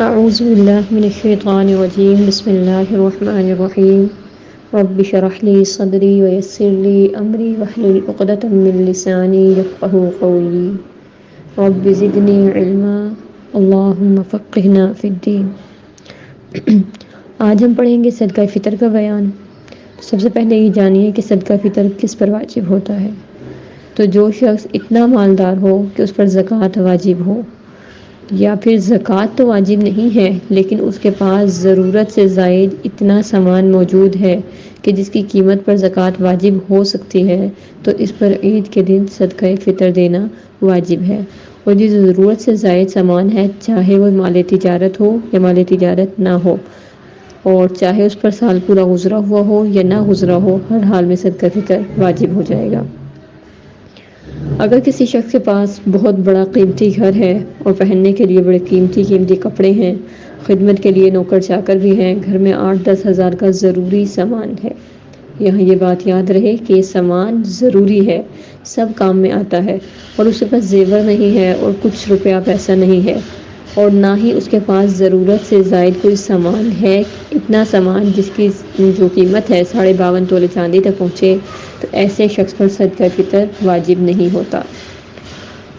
اعوذ باللہ من الشیطان الرجیم بسم اللہ الرحمن الرحیم رب اشرح لی صدری ویسر لی امری واحلل عقدۃ من لسانی یفقہوا قولی رب زدنی علما اللہم فقہنا فی الدین۔ آج ہم پڑھیں گے صدقہ فطر کا بیان۔ سب سے پہلے یہ جانیے کہ صدقہ فطر کس پر واجب ہوتا ہے۔ تو جو شخص اتنا مالدار ہو کہ اس پر زکوٰۃ واجب ہو، یا پھر زکوٰۃ تو واجب نہیں ہے لیکن اس کے پاس ضرورت سے زائد اتنا سامان موجود ہے کہ جس کی قیمت پر زکوٰۃ واجب ہو سکتی ہے، تو اس پر عید کے دن صدقہ فطر دینا واجب ہے۔ اور جو ضرورت سے زائد سامان ہے، چاہے وہ مال تجارت ہو یا مال تجارت نہ ہو، اور چاہے اس پر سال پورا گزرا ہوا ہو یا نہ گزرا ہو، ہر حال میں صدقہ فطر واجب ہو جائے گا۔ اگر کسی شخص کے پاس بہت بڑا قیمتی گھر ہے اور پہننے کے لیے بڑے قیمتی کپڑے ہیں، خدمت کے لیے نوکر چاکر بھی ہیں، گھر میں 8-10 ہزار کا ضروری سامان ہے، یہاں یہ بات یاد رہے کہ یہ سامان ضروری ہے، سب کام میں آتا ہے، اور اس کے پاس زیور نہیں ہے اور کچھ روپیہ پیسہ نہیں ہے، اور نہ ہی اس کے پاس ضرورت سے زائد کوئی سامان ہے، اتنا سامان جس کی جو قیمت ہے 52.5 تولے چاندی تک پہنچے، تو ایسے شخص پر صدقہ فطر واجب نہیں ہوتا۔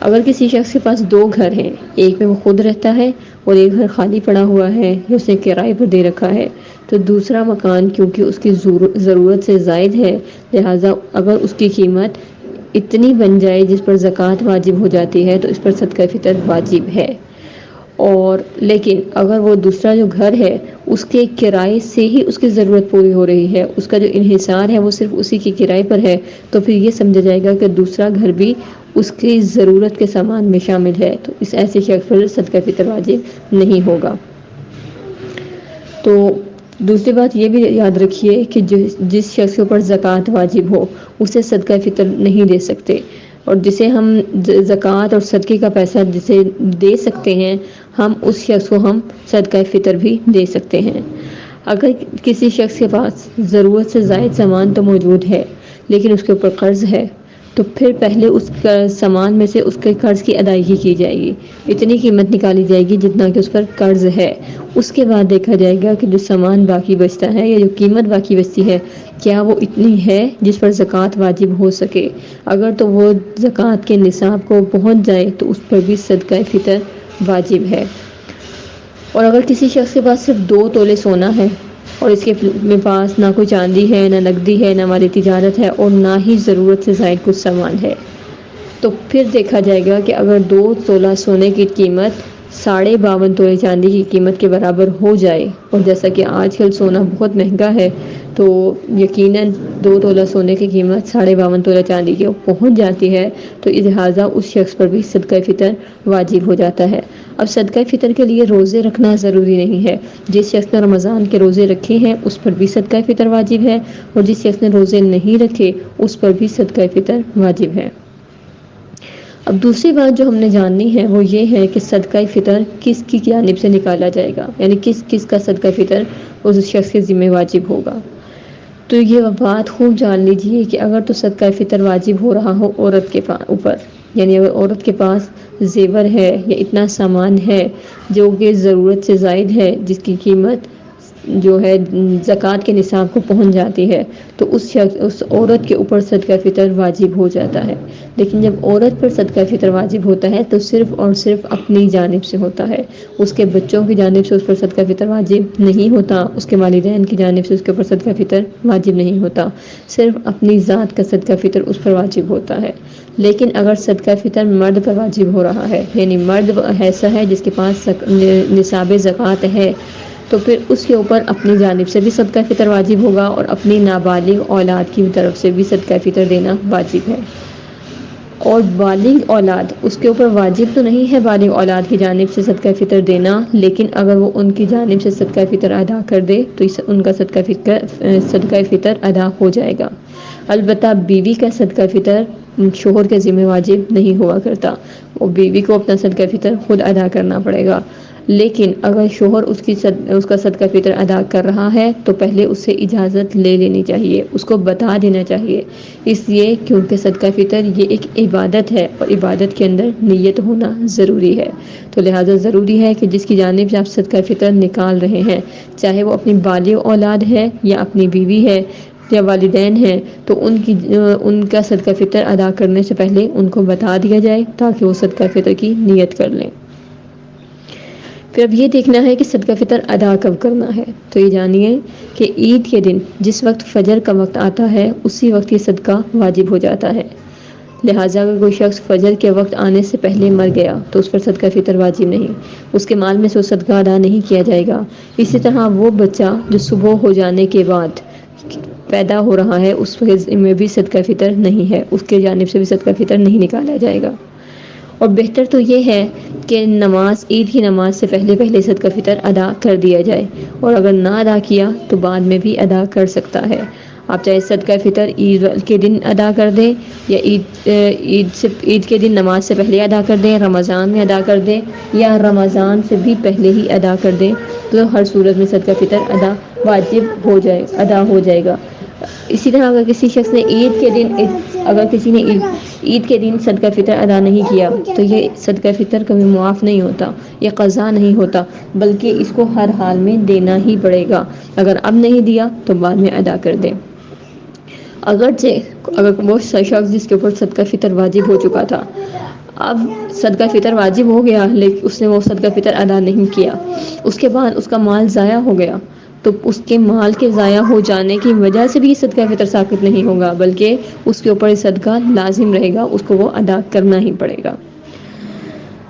اگر کسی شخص کے پاس 2 گھر ہیں، ایک میں وہ خود رہتا ہے اور ایک گھر خالی پڑا ہوا ہے یا اس نے کرائے پر دے رکھا ہے، تو دوسرا مکان کیونکہ اس کی ضرورت سے زائد ہے، لہٰذا اگر اس کی قیمت اتنی بن جائے جس پر زکوٰۃ واجب ہو جاتی ہے تو اس پر صدقہ فطر واجب ہے۔ اور لیکن اگر وہ دوسرا جو گھر ہے اس کے کرائے سے ہی اس کی ضرورت پوری ہو رہی ہے، اس کا جو انحصار ہے وہ صرف اسی کی کرائے پر ہے، تو پھر یہ سمجھا جائے گا کہ دوسرا گھر بھی اس کی ضرورت کے سامان میں شامل ہے، تو اس ایسے شخص پر صدقہ فطر واجب نہیں ہوگا۔ تو دوسری بات یہ بھی یاد رکھیے کہ جس شخص کے اوپر زکوٰۃ واجب ہو اسے صدقہ فطر نہیں دے سکتے، اور جسے ہم زکوٰۃ اور صدقے کا پیسہ جسے دے سکتے ہیں، ہم اس شخص کو ہم صدقہ فطر بھی دے سکتے ہیں۔ اگر کسی شخص کے پاس ضرورت سے زائد سامان تو موجود ہے لیکن اس کے اوپر قرض ہے، تو پھر پہلے اس سامان میں سے اس کے قرض کی ادائیگی کی جائے گی، اتنی قیمت نکالی جائے گی جتنا کہ اس پر قرض ہے، اس کے بعد دیکھا جائے گا کہ جو سامان باقی بچتا ہے یا جو قیمت باقی بچتی ہے کیا وہ اتنی ہے جس پر زکوٰۃ واجب ہو سکے۔ اگر تو وہ زکوٰۃ کے نصاب کو پہنچ جائے تو اس پر بھی صدقہ فطر واجب ہے۔ اور اگر کسی شخص کے پاس صرف 2 تولے سونا ہے اور اس کے پاس نہ کوئی چاندی ہے، نہ نقدی ہے، نہ مال تجارت ہے، اور نہ ہی ضرورت سے زائد کچھ سامان ہے، تو پھر دیکھا جائے گا کہ اگر 2 تولہ سونے کی قیمت 52.5 تولے چاندی کی قیمت کے برابر ہو جائے، اور جیسا کہ آج کل سونا بہت مہنگا ہے تو یقیناً 2 تولہ سونے کی قیمت 52.5 تولہ چاندی کی پہنچ جاتی ہے، تو لہٰذا اس شخص پر بھی صدقہ فطر واجب ہو جاتا ہے۔ اب صدقہ فطر کے لیے روزے رکھنا ضروری نہیں ہے، جس شخص نے رمضان کے روزے رکھے ہیں اس پر بھی صدقہ فطر واجب ہے، اور جس شخص نے روزے نہیں رکھے اس پر بھی صدقہ فطر واجب ہے۔ اب دوسری بات جو ہم نے جاننی ہے وہ یہ ہے کہ صدقہ فطر کس کی جانب سے نکالا جائے گا، یعنی کس کا صدقہ فطر اس شخص کے ذمہ واجب ہوگا۔ تو یہ بات خوب جان لیجیے کہ اگر تو صدقہ فطر واجب ہو رہا ہو عورت کے اوپر، یعنی اگر عورت کے پاس زیور ہے یا اتنا سامان ہے جو کہ ضرورت سے زائد ہے، جس کی قیمت جو ہے زکوٰۃ کے نصاب کو پہنچ جاتی ہے، تو اس عورت کے اوپر صدقہ فطر واجب ہو جاتا ہے۔ لیکن جب عورت پر صدقہ فطر واجب ہوتا ہے تو صرف اور صرف اپنی جانب سے ہوتا ہے، اس کے بچوں کی جانب سے اس پر صدقہ فطر واجب نہیں ہوتا، اس کے والدین کی جانب سے اس کے اوپر صدقہ فطر واجب نہیں ہوتا، صرف اپنی ذات کا صدقہ فطر اس پر واجب ہوتا ہے۔ لیکن اگر صدقہ فطر مرد پر واجب ہو رہا ہے، یعنی مرد ایسا ہے جس کے پاس نصاب زکوٰۃ ہے، تو پھر اس کے اوپر اپنی جانب سے بھی صدقہ فطر واجب ہوگا اور اپنی نابالغ اولاد کی طرف سے بھی صدقہ فطر دینا واجب ہے۔ اور بالغ اولاد اس کے اوپر واجب تو نہیں ہے بالغ اولاد کی جانب سے صدقہ فطر دینا، لیکن اگر وہ ان کی جانب سے صدقہ فطر ادا کر دے تو ان کا صدقہ فطر ادا ہو جائے گا۔ البتہ بیوی کا صدقہ فطر شوہر کے ذمہ واجب نہیں ہوا کرتا، وہ بیوی کو اپنا صدقہ فطر خود ادا کرنا پڑے گا۔ لیکن اگر شوہر اس کا صدقہ فطر ادا کر رہا ہے تو پہلے اس سے اجازت لے لینی چاہیے، اس کو بتا دینا چاہیے، اس لیے کیونکہ صدقہ فطر یہ ایک عبادت ہے اور عبادت کے اندر نیت ہونا ضروری ہے، تو لہٰذا ضروری ہے کہ جس کی جانب سے آپ صدقہ فطر نکال رہے ہیں، چاہے وہ اپنی بالغ اولاد ہے یا اپنی بیوی ہے یا والدین ہیں، تو ان کا صدقہ فطر ادا کرنے سے پہلے ان کو بتا دیا جائے تاکہ وہ صدقہ فطر کی نیت کر لیں۔ پھر اب یہ دیکھنا ہے کہ صدقہ فطر ادا کب کرنا ہے، تو یہ جانیے کہ عید کے دن جس وقت فجر کا وقت آتا ہے اسی وقت یہ صدقہ واجب ہو جاتا ہے، لہٰذا اگر کوئی شخص فجر کے وقت آنے سے پہلے مر گیا تو اس پر صدقہ فطر واجب نہیں، اس کے مال میں سے صدقہ ادا نہیں کیا جائے گا۔ اسی طرح وہ بچہ جو صبح ہو جانے کے بعد پیدا ہو رہا ہے اس میں بھی صدقہ فطر نہیں ہے، اس کے جانب سے بھی صدقہ فطر نہیں نکالا جائے گا۔ اور بہتر تو یہ ہے کہ عید کی نماز سے پہلے صدقہ فطر ادا کر دیا جائے، اور اگر نہ ادا کیا تو بعد میں بھی ادا کر سکتا ہے۔ آپ چاہے صدقہ فطر عید کے دن ادا کر دیں یا عید کے دن نماز سے پہلے ادا کر دیں، رمضان میں ادا کر دیں یا رمضان سے بھی پہلے ہی ادا کر دیں، تو ہر صورت میں صدقہ فطر ادا ہو جائے گا۔ اسی طرح اگر کسی شخص نے عید کے دن صدقہ فطر ادا نہیں کیا تو یہ صدقہ فطر کبھی معاف نہیں ہوتا، یہ قضا نہیں ہوتا، بلکہ اس کو ہر حال میں دینا ہی پڑے گا۔ اگر اب نہیں دیا تو بعد میں ادا کر دیں۔ اگر وہ شخص جس کے اوپر صدقہ فطر واجب ہو چکا تھا، اب صدقہ فطر واجب ہو گیا لیکن اس نے وہ صدقہ فطر ادا نہیں کیا، اس کے بعد اس کا مال ضائع ہو گیا، تو اس کے مال کے ضائع ہو جانے کی وجہ سے بھی صدقہ فطر ثابت نہیں ہوگا، بلکہ اس کے اوپر صدقہ لازم رہے گا، اس کو وہ ادا کرنا ہی پڑے گا۔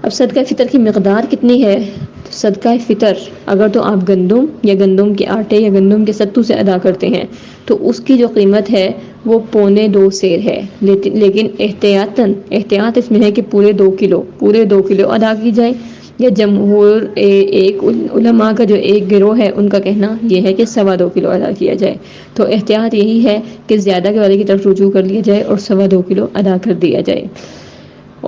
اب صدقہ فطر کی مقدار کتنی ہے؟ تو صدقہ فطر اگر تو آپ گندم کے آٹے یا گندم کے ستو سے ادا کرتے ہیں تو اس کی جو قیمت ہے وہ 1.25 سیر ہے، لیکن احتیاط اس میں ہے کہ پورے 2 کلو ادا کی جائے، یا جمہور ایک علماء کا جو ایک گروہ ہے ان کا کہنا یہ ہے کہ 2.25 کلو ادا کیا جائے، تو احتیاط یہی ہے کہ زیادہ کے والے کی طرف رجوع کر لیا جائے اور 2.25 کلو ادا کر دیا جائے۔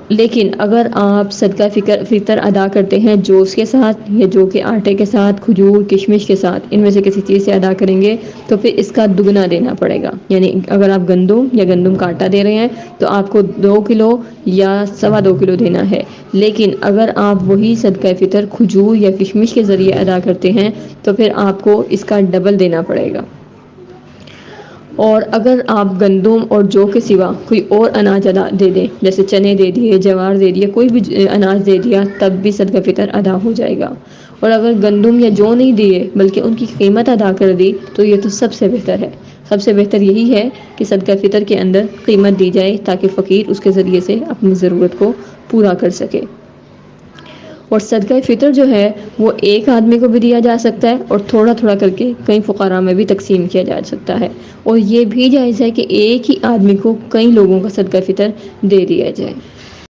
لیکن اگر آپ صدقہ فطر ادا کرتے ہیں جوز کے ساتھ یا جو کہ آٹے کے ساتھ، کھجور، کشمش کے ساتھ، ان میں سے کسی چیز سے ادا کریں گے تو پھر اس کا دگنا دینا پڑے گا، یعنی اگر آپ گندم کا آٹا دے رہے ہیں تو آپ کو 2 کلو یا 2.25 کلو دینا ہے، لیکن اگر آپ وہی صدقہ فطر کھجور یا کشمش کے ذریعے ادا کرتے ہیں تو پھر آپ کو اس کا ڈبل دینا پڑے گا۔ اور اگر آپ گندم اور جو کے سوا کوئی اور اناج دے دیں، جیسے چنے دے دیے، جوار دے دیا، کوئی بھی اناج دے دیا، تب بھی صدقہ فطر ادا ہو جائے گا۔ اور اگر گندم یا جو نہیں دیے بلکہ ان کی قیمت ادا کر دی تو یہ تو سب سے بہتر ہے۔ سب سے بہتر یہی ہے کہ صدقہ فطر کے اندر قیمت دی جائے تاکہ فقیر اس کے ذریعے سے اپنی ضرورت کو پورا کر سکے۔ اور صدقہ فطر جو ہے وہ ایک آدمی کو بھی دیا جا سکتا ہے اور تھوڑا تھوڑا کر کے کئی فقراء میں بھی تقسیم کیا جا سکتا ہے، اور یہ بھی جائز ہے کہ ایک ہی آدمی کو کئی لوگوں کا صدقہ فطر دے دیا جائے۔